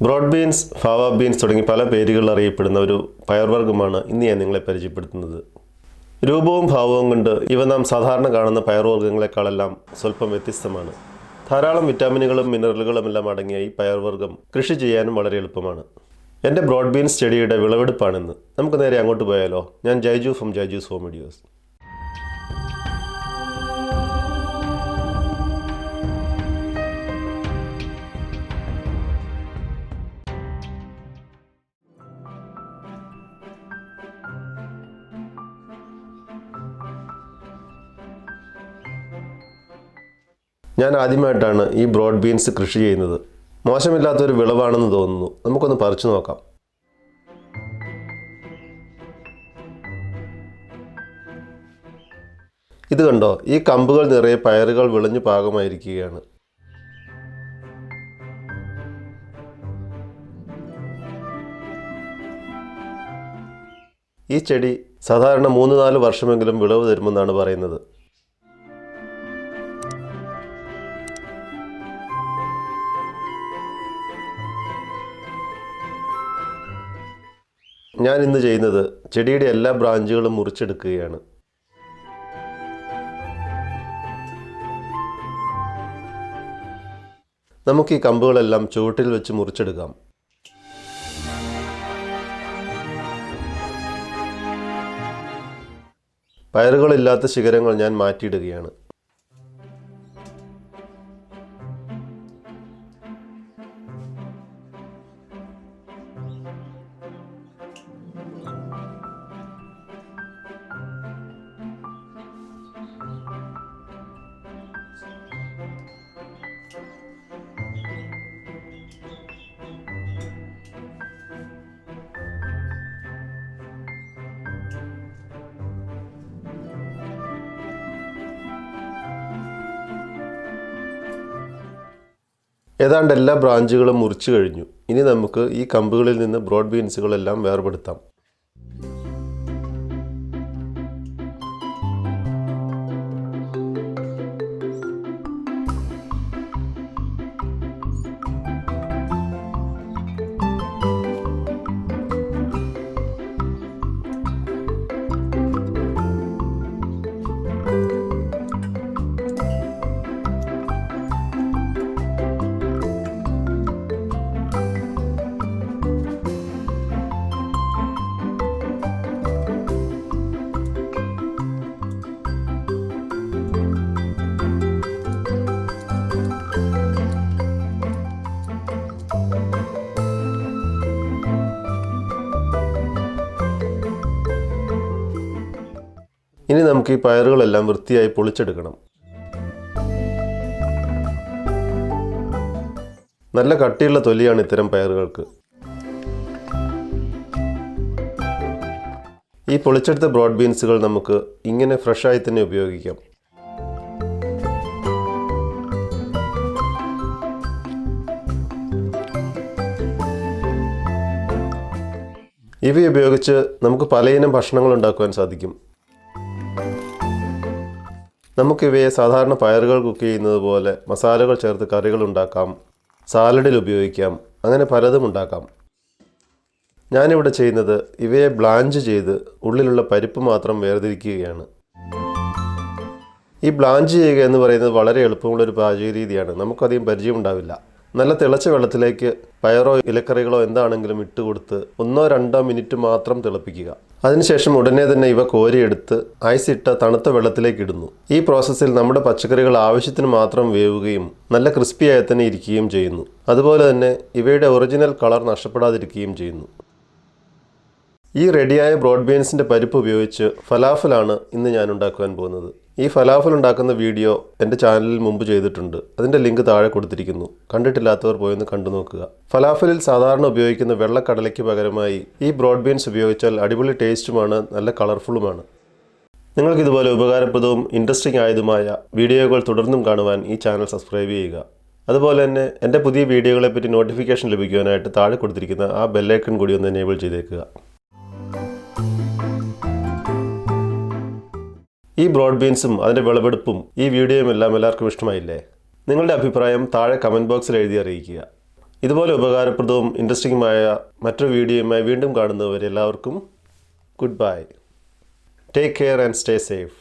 Broad beans, ഫാവ beans തുടങ്ങി പല പേരുകളിൽ അറിയപ്പെടുന്ന ഒരു പയർവർഗ്ഗമാണ് ഇന്ന് ഞാൻ നിങ്ങളെ പരിചയപ്പെടുത്തുന്നത്. രൂപവും ഭാവവും കൊണ്ട് ഇവ നാം സാധാരണ കാണുന്ന പയർവർഗ്ഗങ്ങളെക്കാളെല്ലാം സ്വല്പം വ്യത്യസ്തമാണ്. ധാരാളം വിറ്റാമിനുകളും മിനറലുകളും എല്ലാം അടങ്ങിയ ഈ പയർവർഗ്ഗം കൃഷി ചെയ്യാനും വളരെ എളുപ്പമാണ്. എൻ്റെ ബ്രോഡ് ബീൻസ് ചെടിയുടെ വിളവെടുപ്പാണിന്ന്. നമുക്ക് നേരെ അങ്ങോട്ട് പോയാലോ? ഞാൻ ജൈജു ഫ്രം ജൈജൂസ് ഹോം വീഡിയോസ്. ഞാൻ ആദ്യമായിട്ടാണ് ഈ ബ്രോഡ് ബീൻസ് കൃഷി ചെയ്യുന്നത്. മോശമില്ലാത്തൊരു വിളവാണെന്ന് തോന്നുന്നു. നമുക്കൊന്ന് പറിച്ചു നോക്കാം. ഇത് കണ്ടോ, ഈ കമ്പുകൾ നിറയെ പയറുകൾ വിളഞ്ഞു പാകമായിരിക്കുകയാണ്. ഈ ചെടി സാധാരണ 3-4 വർഷമെങ്കിലും വിളവ് തരുമെന്നാണ് പറയുന്നത്. ഞാൻ ഇന്ന് ചെയ്യുന്നത് ചെടിയുടെ എല്ലാ ബ്രാഞ്ചുകളും മുറിച്ചെടുക്കുകയാണ്. നമുക്ക് ഈ കമ്പുകളെല്ലാം ചുവട്ടിൽ വെച്ച് മുറിച്ചെടുക്കാം. പയറുകളില്ലാത്ത ശിഖരങ്ങൾ ഞാൻ മാറ്റിയിടുകയാണ്. ഏതാണ്ട് എല്ലാ ബ്രാഞ്ചുകളും മുറിച്ചു കഴിഞ്ഞു. ഇനി നമുക്ക് ഈ കമ്പുകളിൽ നിന്ന് ബ്രോഡ് ബീൻസുകളെല്ലാം വേർപെടുത്താം. ഇനി നമുക്ക് ഈ പയറുകളെല്ലാം വൃത്തിയായി പൊളിച്ചെടുക്കണം. നല്ല കട്ടിയുള്ള തൊലിയാണ് ഇത്തരം പയറുകൾക്ക്. ഈ പൊളിച്ചെടുത്ത ബ്രോഡ് ബീൻസുകൾ നമുക്ക് ഇങ്ങനെ ഫ്രഷായി തന്നെ ഉപയോഗിക്കാം. ഇവ ഉപയോഗിച്ച് നമുക്ക് പലയിനം ഭക്ഷണങ്ങൾ ഉണ്ടാക്കുവാൻ സാധിക്കും. നമുക്കിവയെ സാധാരണ പയറുകൾ കുക്ക് ചെയ്യുന്നത് പോലെ മസാലകൾ ചേർത്ത് കറികൾ ഉണ്ടാക്കാം, സാലഡിൽ ഉപയോഗിക്കാം, അങ്ങനെ പലതും ഉണ്ടാക്കാം. ഞാനിവിടെ ചെയ്യുന്നത് ഇവയെ ബ്ലാഞ്ച് ചെയ്ത് ഉള്ളിലുള്ള പരിപ്പ് മാത്രം വേർതിരിക്കുകയാണ്. ഈ ബ്ലാഞ്ച് ചെയ്യുക എന്ന് പറയുന്നത് വളരെ എളുപ്പമുള്ളൊരു പാചക രീതിയാണ്. നമുക്കധികം പരിചയമുണ്ടാവില്ല. നല്ല തിളച്ച വെള്ളത്തിലേക്ക് പയറോ ഇലക്കറികളോ എന്താണെങ്കിലും ഇട്ട് കൊടുത്ത് 1-2 മിനിറ്റ് മാത്രം തിളപ്പിക്കുക. അതിനുശേഷം ഉടനെ തന്നെ ഇവ കോരിയെടുത്ത് ഐസിട്ട തണുത്ത വെള്ളത്തിലേക്ക് ഇടുന്നു. ഈ പ്രോസസ്സിൽ നമ്മുടെ പച്ചക്കറികൾ ആവശ്യത്തിന് മാത്രം വേവുകയും നല്ല ക്രിസ്പിയായി തന്നെ ഇരിക്കുകയും ചെയ്യുന്നു. അതുപോലെ തന്നെ ഇവയുടെ ഒറിജിനൽ കളർ നഷ്ടപ്പെടാതിരിക്കുകയും ചെയ്യുന്നു. ഈ റെഡിയായ ബ്രോഡ് ബീൻസിൻ്റെ പരിപ്പ് ഉപയോഗിച്ച് ഫലാഫലാണ് ഇന്ന് ഞാൻ ഉണ്ടാക്കുവാൻ പോകുന്നത്. ഈ ഫലാഫൽ ഉണ്ടാക്കുന്ന വീഡിയോ എൻ്റെ ചാനലിൽ മുമ്പ് ചെയ്തിട്ടുണ്ട്. അതിൻ്റെ ലിങ്ക് താഴെ കൊടുത്തിരിക്കുന്നു. കണ്ടിട്ടില്ലാത്തവർ പോയൊന്ന് കണ്ടു നോക്കുക. ഫലാഫലിൽ സാധാരണ ഉപയോഗിക്കുന്ന വെള്ളക്കടലയ്ക്ക് പകരമായി ഈ ബ്രോഡ് ബീൻസ് ഉപയോഗിച്ചാൽ അടിപൊളി ടേസ്റ്റുമാണ്, നല്ല കളർഫുള്ളുമാണ്. നിങ്ങൾക്കിതുപോലെ ഉപകാരപ്രദവും ഇൻട്രസ്റ്റിംഗ് ആയതുമായ വീഡിയോകൾ തുടർന്നും കാണുവാൻ ഈ ചാനൽ സബ്സ്ക്രൈബ് ചെയ്യുക. അതുപോലെ തന്നെ എൻ്റെ പുതിയ വീഡിയോകളെപ്പറ്റി നോട്ടിഫിക്കേഷൻ ലഭിക്കുവാനായിട്ട് താഴെ കൊടുത്തിരിക്കുന്ന ആ ബെല്ലൈക്കൺ കൂടി ഒന്ന് എനേബിൾ ചെയ്തേക്കുക. ഈ ബ്രോഡ് ബീൻസും അതിൻ്റെ വിളവെടുപ്പും ഈ വീഡിയോയും എല്ലാം എല്ലാവർക്കും ഇഷ്ടമായില്ലേ? നിങ്ങളുടെ അഭിപ്രായം താഴെ കമൻറ്റ് ബോക്സിൽ എഴുതി അറിയിക്കുക. ഇതുപോലെ ഉപകാരപ്രദവും ഇൻട്രസ്റ്റിംഗുമായ മറ്റൊരു വീഡിയോയുമായി വീണ്ടും കാണുന്നവരെ എല്ലാവർക്കും good bye. Take care and stay safe.